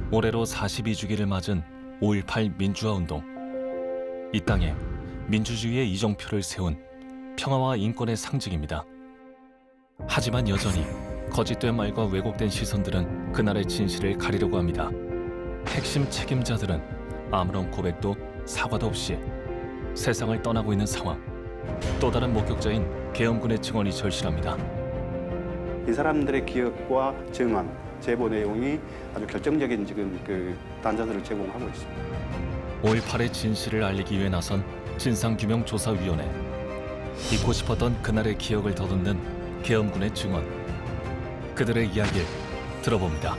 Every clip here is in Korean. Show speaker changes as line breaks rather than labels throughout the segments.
올해로 42주기를 맞은 5.18 민주화운동. 이 땅에 민주주의의 이정표를 세운 평화와 인권의 상징입니다. 하지만 여전히 거짓된 말과 왜곡된 시선들은 그날의 진실을 가리려고 합니다. 핵심 책임자들은 아무런 고백도 사과도 없이 세상을 떠나고 있는 상황. 또 다른 목격자인 계엄군의 증언이 절실합니다.
이 사람들의 기억과 증언, 제보 내용이 아주 결정적인 지금 그 단서들을 제공하고 있습니다.
5.18의 진실을 알리기 위해 나선 진상규명조사위원회. 잊고 싶었던 그날의 기억을 더듬는 계엄군의 증언. 그들의 이야기를 들어봅니다.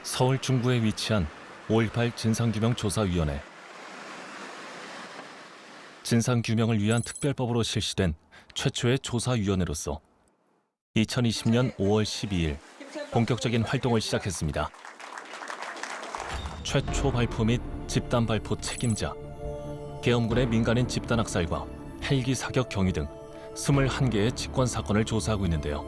서울 중구에 위치한 5.18 진상규명조사위원회. 진상규명을 위한 특별법으로 실시된 최초의 조사위원회로서 2020년 5월 12일 본격적인 활동을 시작했습니다. 최초 발포 및 집단 발포 책임자, 계엄군의 민간인 집단 학살과 헬기 사격 경위 등 21개의 직권 사건을 조사하고 있는데요.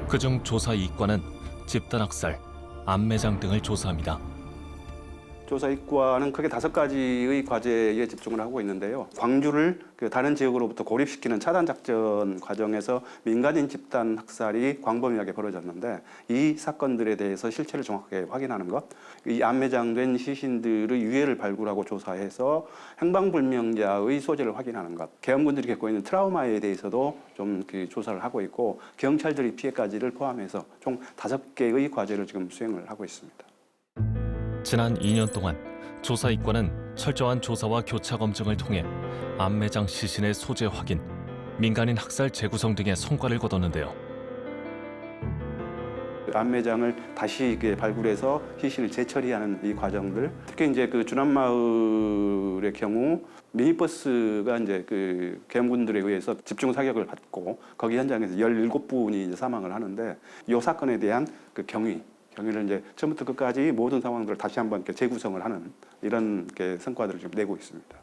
그중 조사 이과는 집단 학살, 암매장 등을 조사합니다.
조사 이과는 크게 5가지의 과제에 집중을 하고 있는데요. 광주를 다른 지역으로부터 고립시키는 차단 작전 과정에서 민간인 집단 학살이 광범위하게 벌어졌는데 이 사건들에 대해서 실체를 정확하게 확인하는 것, 이 암매장된 시신들의 유해를 발굴하고 조사해서 행방불명자의 소재를 확인하는 것, 계엄군들이 겪고 있는 트라우마에 대해서도 좀 조사를 하고 있고 경찰들의 피해까지를 포함해서 총 5개의 과제를 지금 수행을 하고 있습니다.
지난 2년 동안 조사 이과는 철저한 조사와 교차 검증을 통해 암매장 시신의 소재 확인, 민간인 학살 재구성 등의 성과를 거뒀는데요.
암매장을 다시 발굴해서 시신을 재처리하는 이 과정들, 특히 이제 그 주남마을의 경우 미니버스가 이제 그 계엄군들에 의해서 집중 사격을 받고 거기 현장에서 17분이 이제 사망을 하는데 이 사건에 대한 그 경위를 이제 처음부터 끝까지 모든 상황들을 다시 한번 이렇게 재구성을 하는 이런 성과들을 지금 내고 있습니다.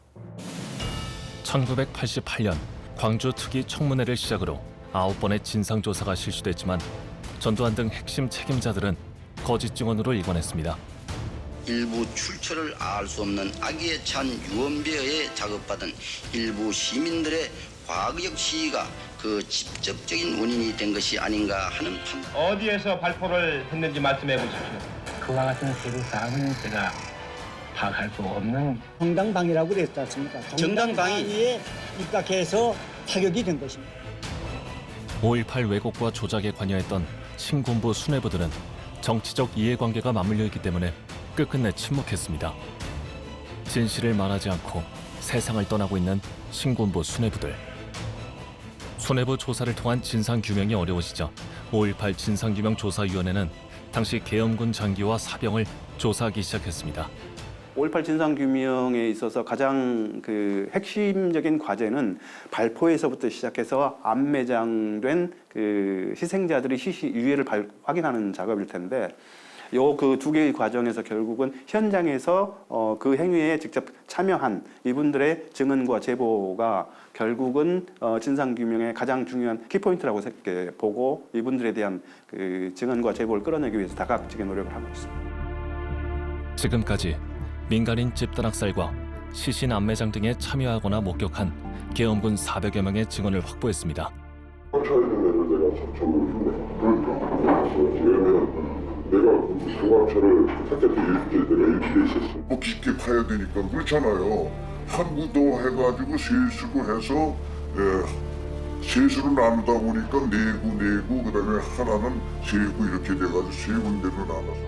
1988년 광주 특위 청문회를 시작으로 9번의 진상조사가 실시됐지만 전두환 등 핵심 책임자들은 거짓 증언으로 일관했습니다.
일부 출처를 알 수 없는 악의에 찬 유언비어에 작업받은 일부 시민들의 과거적 시위가 그 직접적인 원인이 된 것이 아닌가 하는 판단.
어디에서 발포를 했는지 말씀해 보십시오.
그와 같은 세부 사항은 제가 파악할 수 없는
정당방위라고 그랬지 않습니까?
정당방위에
입각해서 타격이 된 것입니다.
5.18 왜곡과 조작에 관여했던 신군부 수뇌부들은 정치적 이해관계가 맞물려 있기 때문에 끝끝내 침묵했습니다. 진실을 말하지 않고 세상을 떠나고 있는 신군부 수뇌부들. 수뇌부 조사를 통한 진상규명이 어려워지자 5.18 진상규명조사위원회는 당시 계엄군 장기와 사병을 조사하기 시작했습니다.
5.18 진상규명에 있어서 가장 그 핵심적인 과제는 발포에서부터 시작해서 암매장된 그 희생자들의 유해를 확인하는 작업일 텐데 요 그 2개의 과정에서 결국은 현장에서 그 행위에 직접 참여한 이분들의 증언과 제보가 결국은 진상규명의 가장 중요한 키포인트라고 보고 이분들에 대한 그 증언과 제보를 끌어내기 위해서 다각적인 노력을 하고 있습니다.
지금까지 민간인 집단 학살과 시신 암매장 등에 참여하거나 목격한 계엄군 400여 명의 증언을 확보했습니다.
경찰들은 내가 접촉을 했네. 그러니까 왜냐면 내가 소방차를 택배 일주일 내가 일주일에 있었어. 뭐 깊게 파야 되니까 그렇잖아요. 한구도 해가지고 세수로 해서 세수로 나누다 보니까 내구 그다음에 하나는 세구 이렇게 돼가지고 세 군데로 나눠서.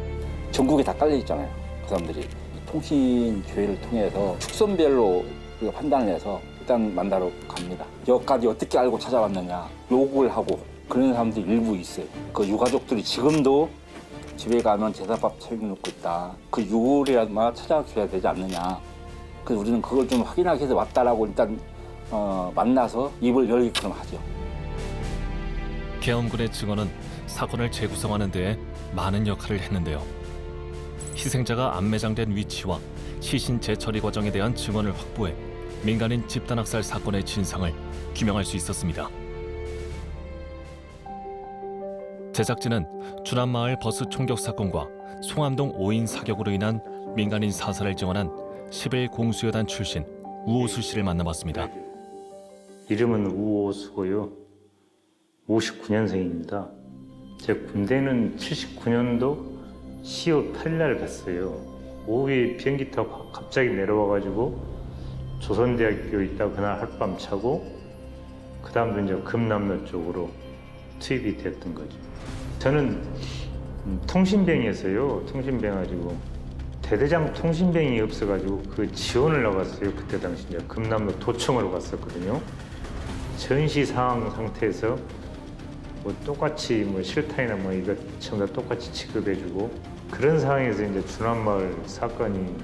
전국에 다 깔려 있잖아요. 그 사람들이 통신 교회를 통해서 축선별로 판단을 해서 일단 만나러 갑니다. 여기까지 어떻게 알고 찾아왔느냐 욕을 하고 그런 사람들이 일부 있어요. 그 유가족들이 지금도 집에 가면 제사밥 챙겨놓고 있다. 그 유골이라도 찾아줘야 되지 않느냐. 그래서 우리는 그걸 좀 확인하기 위해서 왔다라고 일단 만나서 입을 열기끔 하죠.
계엄군의 증언은 사건을 재구성하는 데에 많은 역할을 했는데요. 희생자가 암매장된 위치와 시신 재처리 과정에 대한 증언을 확보해 민간인 집단학살 사건의 진상을 규명할 수 있었습니다. 제작진은 주남마을 버스 총격 사건과 송암동 5인 사격으로 인한 민간인 사살을 증언한 11 공수여단 출신 우호수 씨를 만나봤습니다.
이름은 우호수고요. 59년생입니다. 제 군대는 79년도 10월 8일 날 갔어요. 오후에 비행기 타고 갑자기 내려와가지고 조선대학교 있다가 그날 하룻밤 자고 그 다음도 이제 금남로 쪽으로 투입이 됐던 거죠. 저는 통신병이었어요. 통신병 가지고 대대장 통신병이 없어가지고 그 지원을 나갔어요. 그때 당시 이제 금남로 도청으로 갔었거든요. 전시 상황 상태에서 뭐 똑같이 뭐 실탄이나 뭐 이거 전부 다 똑같이 취급해주고 그런 상황에서 이제 주남마을 사건이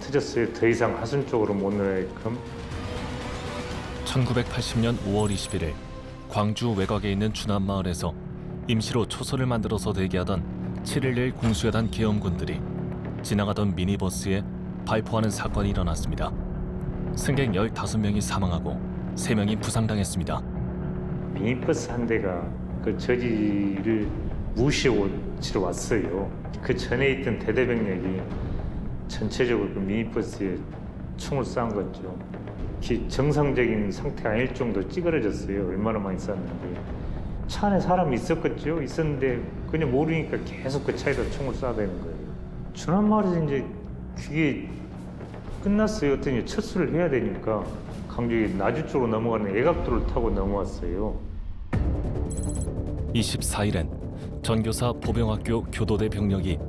터졌어요. 더 이상 하순 쪽으로 못 나가게끔.
1980년 5월 21일 광주 외곽에 있는 주남마을에서 임시로 초소를 만들어서 대기하던 7.11 공수여단 계엄군들이 지나가던 미니버스에 발포하는 사건이 일어났습니다. 승객 15명이 사망하고 3명이 부상당했습니다.
미니버스 한 대가 그 저지를 무시하고 치러 왔어요. 그 전에 있던 대대병력이 전체적으로 그 미니버스에 총을 쏜 거죠. 정상적인 상태가 아닐 정도로 찌그러졌어요. 얼마나 많이 쐈는데. 차 안에 사람이 있었겠죠. 있었는데 그냥 모르니까 계속 그 차에다 총을 쏴대는 거예요. 주남마을에서 이제 그게 끝났어요. 어떤 철수를 해야 되니까 강주에 나주 쪽으로 넘어가는 애각도를 타고 넘어왔어요.
24일엔 전교사 보병학교 교도대 병력이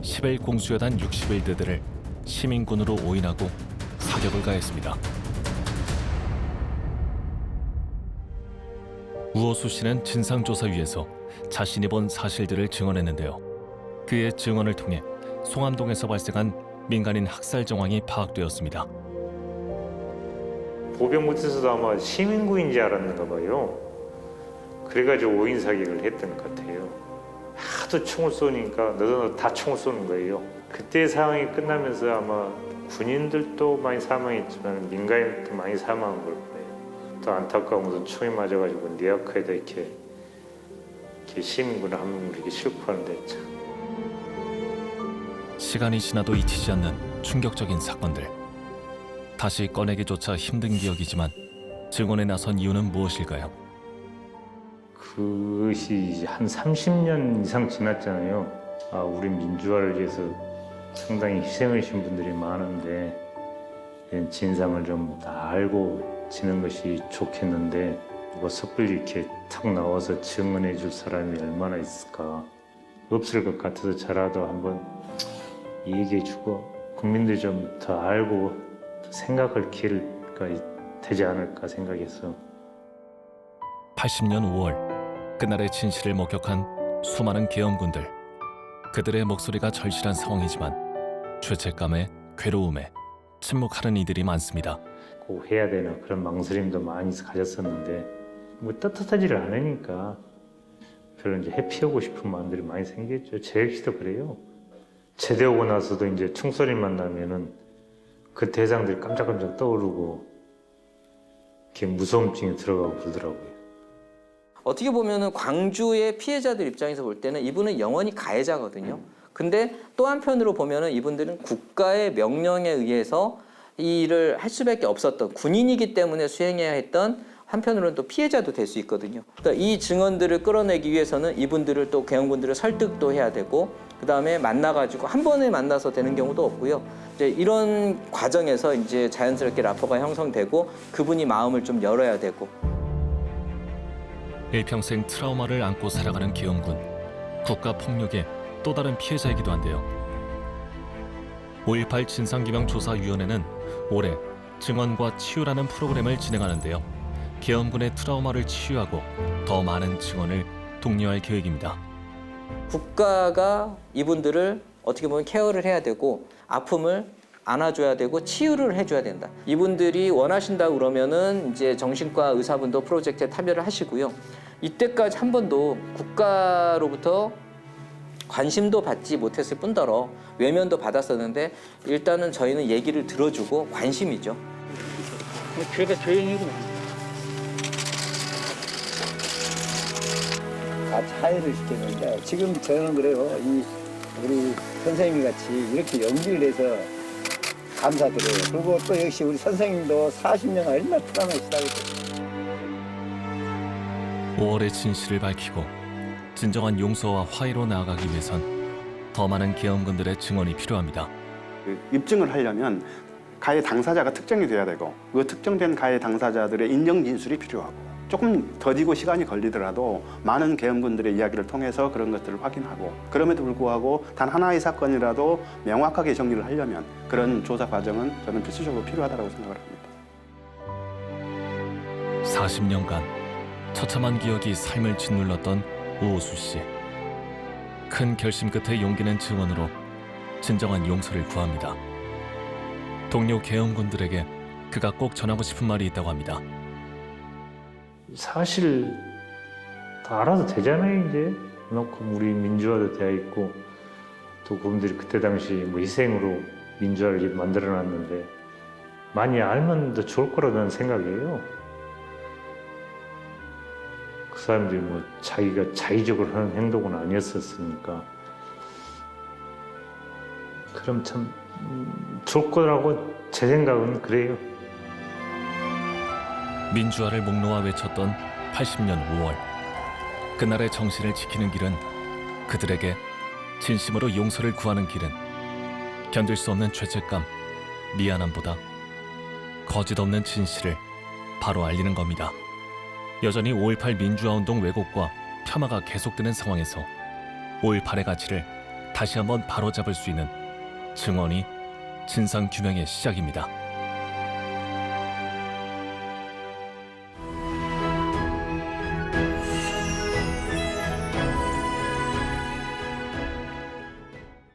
11 공수여단 61대들을 시민군으로 오인하고 사격을 가했습니다. 우호수 씨는 진상조사위에서 자신이 본 사실들을 증언했는데요. 그의 증언을 통해 송암동에서 발생한 민간인 학살 정황이 파악되었습니다.
보병 못해서도 아마 시민군인 줄 알았는가 봐요. 그래가지고 오인 사격을 했던 것 같아요. 하도 총을 쏘니까 너도 다 총을 쏘는 거예요. 그때 상황이 끝나면서 아마 군인들도 많이 사망했지만 민간인도 많이 사망한 걸 거예요. 또 안타까운 것은 총이 맞아가지고 뇌악화에다 이렇게 시민군을 한 명 이렇게 싣고 가는데 참.
시간이 지나도 잊히지 않는 충격적인 사건들. 다시 꺼내기조차 힘든 기억이지만 증언에 나선 이유는 무엇일까요?
그것이 한 30년 이상 지났잖아요. 아, 우리 민주화를 위해서 상당히 희생을 하신 분들이 많은데 이런 진상을 좀 다 알고 지는 것이 좋겠는데 누가 섣불리 이렇게 탁 나와서 증언해 줄 사람이 얼마나 있을까. 없을 것 같아서 저라도 한번 얘기해 주고 국민들이 좀 더 알고 생각할 기회가 되지 않을까 생각해서.
80년 5월 그날의 진실을 목격한 수많은 계엄군들. 그들의 목소리가 절실한 상황이지만 죄책감에 괴로움에 침묵하는 이들이 많습니다.
꼭 해야 되나 그런 망설임도 많이 가졌었는데 뭐 떳떳하지를 않으니까 별로 이제 회피하고 싶은 마음들이 많이 생겼죠. 제 역시도 그래요. 제대 오고 나서도 이제 총소리만 나면은 그 대상들이 깜짝깜짝 떠오르고 이렇게 무서움증에 들어가고 그러더라고요.
어떻게 보면은 광주의 피해자들 입장에서 볼 때는 이분은 영원히 가해자거든요. 근데 또 한편으로 보면은 이분들은 국가의 명령에 의해서 이 일을 할 수밖에 없었던 군인이기 때문에 수행해야 했던 한편으로는 또 피해자도 될 수 있거든요. 그러니까 이 증언들을 끌어내기 위해서는 이분들을 또 계엄군들을 설득도 해야 되고 그다음에 만나가지고 한 번에 만나서 되는 경우도 없고요. 이제 이런 과정에서 이제 자연스럽게 라포가 형성되고 그분이 마음을 좀 열어야 되고.
일평생 트라우마를 안고 살아가는 계엄군. 국가폭력의 또 다른 피해자이기도 한데요. 5.18 진상규명조사위원회는 올해 증언과 치유라는 프로그램을 진행하는데요. 계엄군의 트라우마를 치유하고 더 많은 증언을 독려할 계획입니다.
국가가 이분들을 어떻게 보면 케어를 해야 되고 아픔을 안아줘야 되고 치유를 해줘야 된다. 이분들이 원하신다고 그러면은 이제 정신과 의사분도 프로젝트에 참여를 하시고요. 이때까지 한 번도 국가로부터 관심도 받지 못했을 뿐더러 외면도 받았었는데 일단은 저희는 얘기를 들어주고 관심이죠.
그래도 조용히구나. 다 차이를 시켰는데 지금 저는 그래요. 이 우리 선생님 같이 이렇게 연기를 해서 감사드려요. 그리고 또 역시 우리 선생님도 40년 얼마나 편안하시다고.
5월의 진실을 밝히고 진정한 용서와 화해로 나아가기 위해선 더 많은 계엄군들의 증언이 필요합니다.
그 입증을 하려면 가해 당사자가 특정이 돼야 되고 그 특정된 가해 당사자들의 인정 진술이 필요하고 조금 더디고 시간이 걸리더라도 많은 계엄군들의 이야기를 통해서 그런 것들을 확인하고 그럼에도 불구하고 단 하나의 사건이라도 명확하게 정리를 하려면 그런 조사 과정은 저는 필수적으로 필요하다고 생각을 합니다.
40년간 처참한 기억이 삶을 짓눌렀던 오호수 씨. 큰 결심 끝에 용기 낸 증언으로 진정한 용서를 구합니다. 동료 계엄군들에게 그가 꼭 전하고 싶은 말이 있다고 합니다.
사실 다 알아도 되잖아요. 이제 그만큼 우리 민주화도 되어 있고 또 그분들이 그때 당시 뭐 희생으로 민주화를 만들어놨는데 많이 알면 더 좋을 거라는 생각이에요. 그 사람들이 뭐 자기가 자의적으로 하는 행동은 아니었었으니까 그럼 참 좋을 거라고 제 생각은 그래요.
민주화를 목놓아 외쳤던 80년 5월. 그날의 정신을 지키는 길은 그들에게 진심으로 용서를 구하는 길은 견딜 수 없는 죄책감, 미안함보다 거짓 없는 진실을 바로 알리는 겁니다. 여전히 5.18 민주화운동 왜곡과 폄하가 계속되는 상황에서 5.18의 가치를 다시 한번 바로잡을 수 있는 증언이 진상규명의 시작입니다.